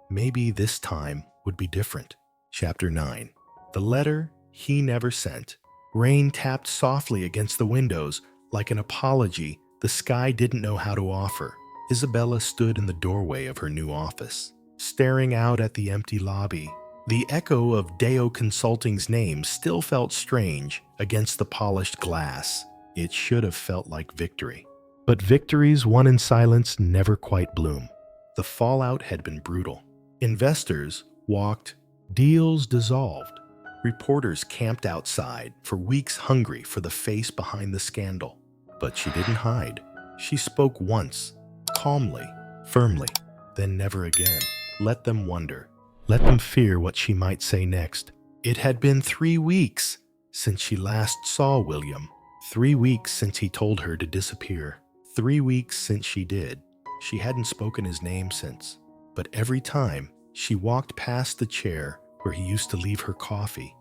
maybe this time would be different. Chapter 9. The letter he never sent. Rain tapped softly against the windows like an apology the sky didn't know how to offer. Isabella stood in the doorway of her new office, staring out at the empty lobby. The echo of Deo Consulting's name still felt strange against the polished glass. It should have felt like victory. But victories won in silence never quite bloom. The fallout had been brutal. Investors walked, deals dissolved. Reporters camped outside for weeks, hungry for the face behind the scandal. But she didn't hide. She spoke once, calmly, firmly, then never again. Let them wonder. Let them fear what she might say next. It had been 3 weeks since she last saw William. 3 weeks since he told her to disappear. 3 weeks since she did. She hadn't spoken his name since. But every time she walked past the chair where he used to leave her coffee,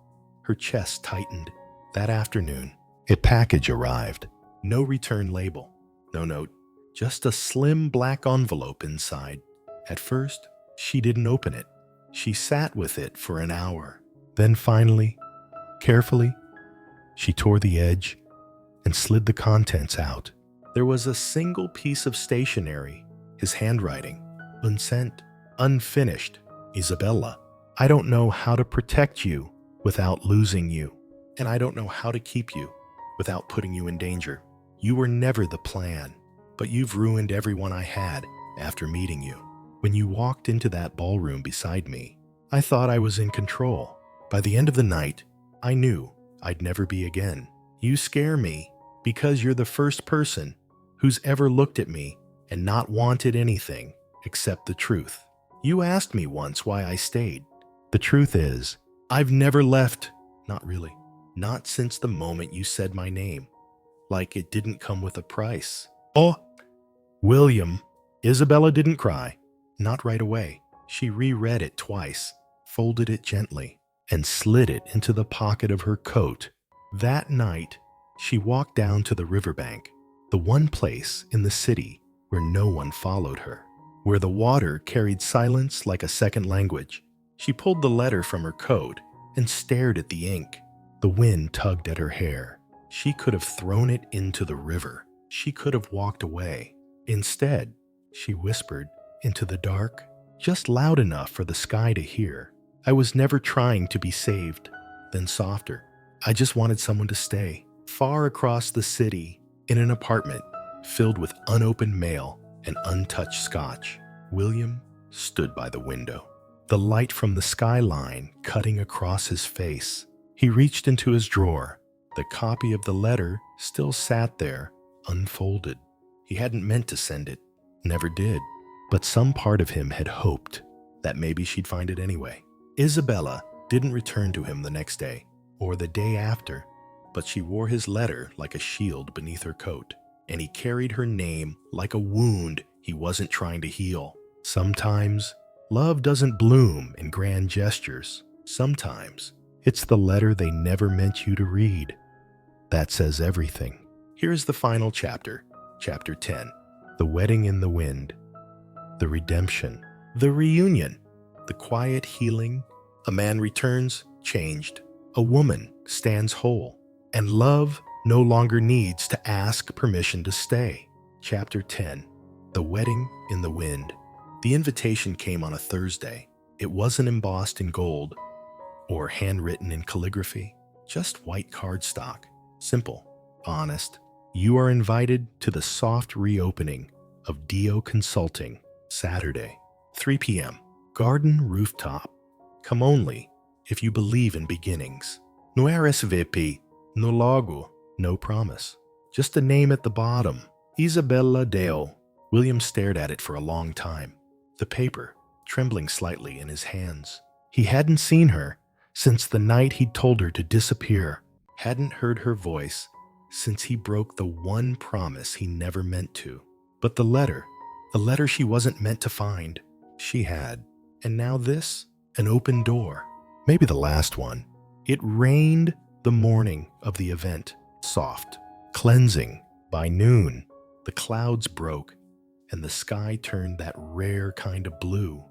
her chest tightened. That afternoon, a package arrived. No return label, no note, just a slim black envelope inside. At first, she didn't open it. She sat with it for an hour. Then finally, carefully, she tore the edge and slid the contents out. There was a single piece of stationery, his handwriting, unsent, unfinished. Isabella, I don't know how to protect you without losing you, and I don't know how to keep you without putting you in danger. You were never the plan, but you've ruined everyone I had after meeting you. When you walked into that ballroom beside me, I thought I was in control. By the end of the night, I knew I'd never be again. You scare me because you're the first person who's ever looked at me and not wanted anything except the truth. You asked me once why I stayed. The truth is, I've never left. Not really. Not since the moment you said my name. Like it didn't come with a price. Oh, William. Isabella didn't cry. Not right away. She reread it twice, folded it gently, and slid it into the pocket of her coat. That night, she walked down to the riverbank, the one place in the city where no one followed her, where the water carried silence like a second language. She pulled the letter from her coat and stared at the ink. The wind tugged at her hair. She could have thrown it into the river. She could have walked away. Instead, she whispered into the dark, just loud enough for the sky to hear. I was never trying to be saved. Then softer. I just wanted someone to stay, far across the city, in an apartment filled with unopened mail and untouched scotch. William stood by the window, the light from the skyline cutting across his face. He reached into his drawer. The copy of the letter still sat there, unfolded. He hadn't meant to send it, never did. But some part of him had hoped that maybe she'd find it anyway. Isabella didn't return to him the next day, or the day after, but she wore his letter like a shield beneath her coat, and he carried her name like a wound he wasn't trying to heal. Sometimes, love doesn't bloom in grand gestures. Sometimes, it's the letter they never meant you to read. That says everything. Here's the final chapter, Chapter 10, The Wedding in the Wind. The redemption, the reunion, the quiet healing. A man returns, changed. A woman stands whole. And love no longer needs to ask permission to stay. Chapter 10, The Wedding in the Wind. The invitation came on a Thursday. It wasn't embossed in gold or handwritten in calligraphy, just white cardstock. Simple, honest. You are invited to the soft reopening of Deo Consulting. Saturday, 3 p.m. Garden rooftop. Come only if you believe in beginnings. No RSVP, no logo, no promise. Just a name at the bottom. Isabella Deo. William stared at it for a long time, the paper trembling slightly in his hands. He hadn't seen her since the night he'd told her to disappear. Hadn't heard her voice since he broke the one promise he never meant to. But the letter she wasn't meant to find, she had. And now this, an open door. Maybe the last one. It rained the morning of the event, soft, cleansing. By noon, the clouds broke, and the sky turned that rare kind of blue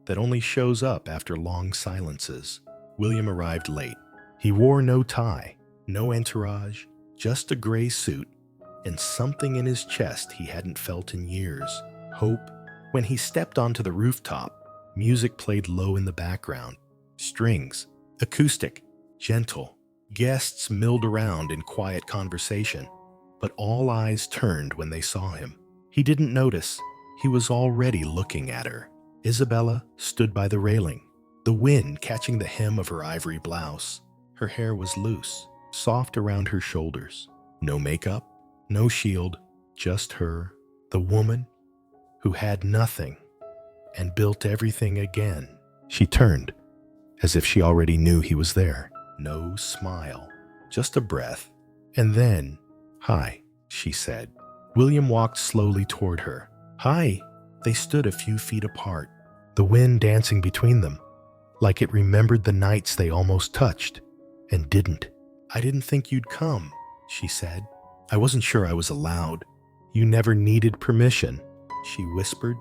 that only shows up after long silences. William arrived late. He wore no tie, no entourage, just a gray suit, and something in his chest he hadn't felt in years. Hope. When he stepped onto the rooftop, music played low in the background. Strings, acoustic, gentle. Guests milled around in quiet conversation, but all eyes turned when they saw him. He didn't notice. He was already looking at her. Isabella stood by the railing, the wind catching the hem of her ivory blouse. Her hair was loose, soft around her shoulders. No makeup, no shield, just her, the woman who had nothing and built everything again. She turned, as if she already knew he was there. No smile, just a breath. And then, "Hi," she said. William walked slowly toward her. "Hi." They stood a few feet apart, the wind dancing between them, like it remembered the nights they almost touched and didn't. "I didn't think you'd come," she said. "I wasn't sure I was allowed." "You never needed permission," she whispered.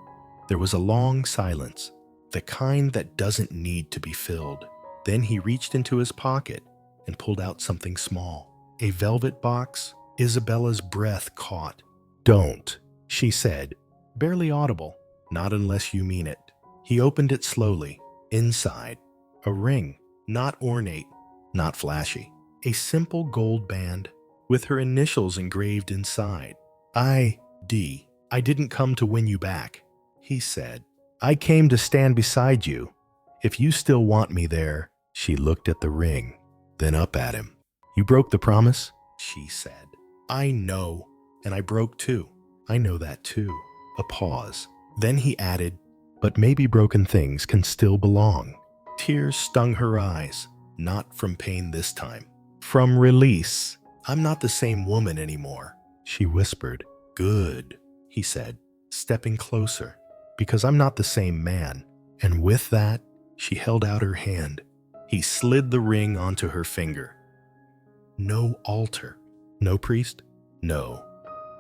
There was a long silence, the kind that doesn't need to be filled. Then he reached into his pocket and pulled out something small, a velvet box. Isabella's breath caught. "Don't," she said, barely audible. "Not unless you mean it." He opened it slowly. Inside, a ring, not ornate, not flashy. A simple gold band with her initials engraved inside. I.D. "I didn't come to win you back," he said. "I came to stand beside you. If you still want me there." She looked at the ring, then up at him. "You broke the promise," she said. "I know, and I broke too." "I know that too." A pause. Then he added, "But maybe broken things can still belong." Tears stung her eyes, not from pain this time, from release. "I'm not the same woman anymore," she whispered. "Good," he said, stepping closer, "because I'm not the same man." And with that, she held out her hand. He slid the ring onto her finger. No altar, no priest, no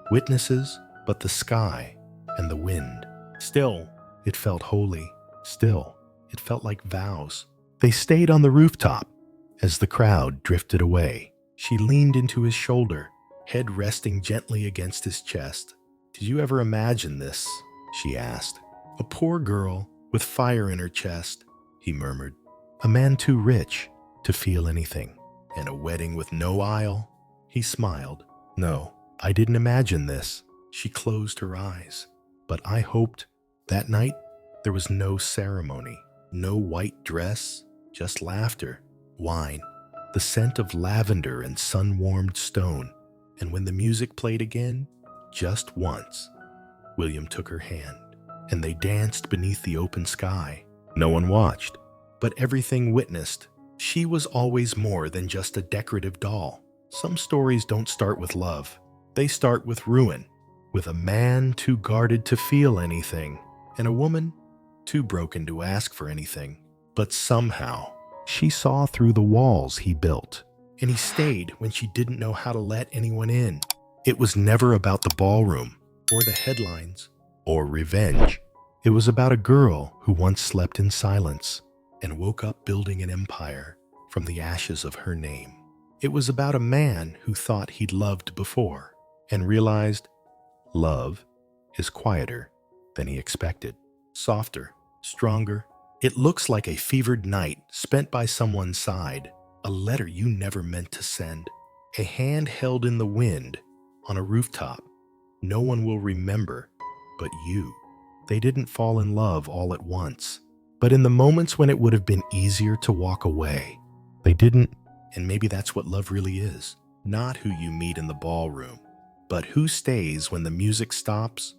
witnesses, but the sky and the wind. Still, it felt holy. Still, it felt like vows. They stayed on the rooftop. As the crowd drifted away, she leaned into his shoulder, head resting gently against his chest. "Did you ever imagine this?" she asked. "A poor girl with fire in her chest," he murmured. "A man too rich to feel anything. And a wedding with no aisle." He smiled. "No, I didn't imagine this." She closed her eyes. "But I hoped." That night, there was no ceremony, no white dress, just laughter, wine, the scent of lavender and sun-warmed stone. And when the music played again, just once, William took her hand, and they danced beneath the open sky. No one watched, but everything witnessed. She was always more than just a decorative doll. Some stories don't start with love. They start with ruin, with a man too guarded to feel anything, and a woman too broken to ask for anything. But somehow, she saw through the walls he built, and he stayed when she didn't know how to let anyone in. It was never about the ballroom, or the headlines, or revenge. It was about a girl who once slept in silence and woke up building an empire from the ashes of her name. It was about a man who thought he'd loved before and realized love is quieter than he expected, softer, stronger. It looks like a fevered night spent by someone's side, a letter you never meant to send, a hand held in the wind on a rooftop. No one will remember but you. They didn't fall in love all at once, but in the moments when it would have been easier to walk away, they didn't. And maybe that's what love really is. Not who you meet in the ballroom, but who stays when the music stops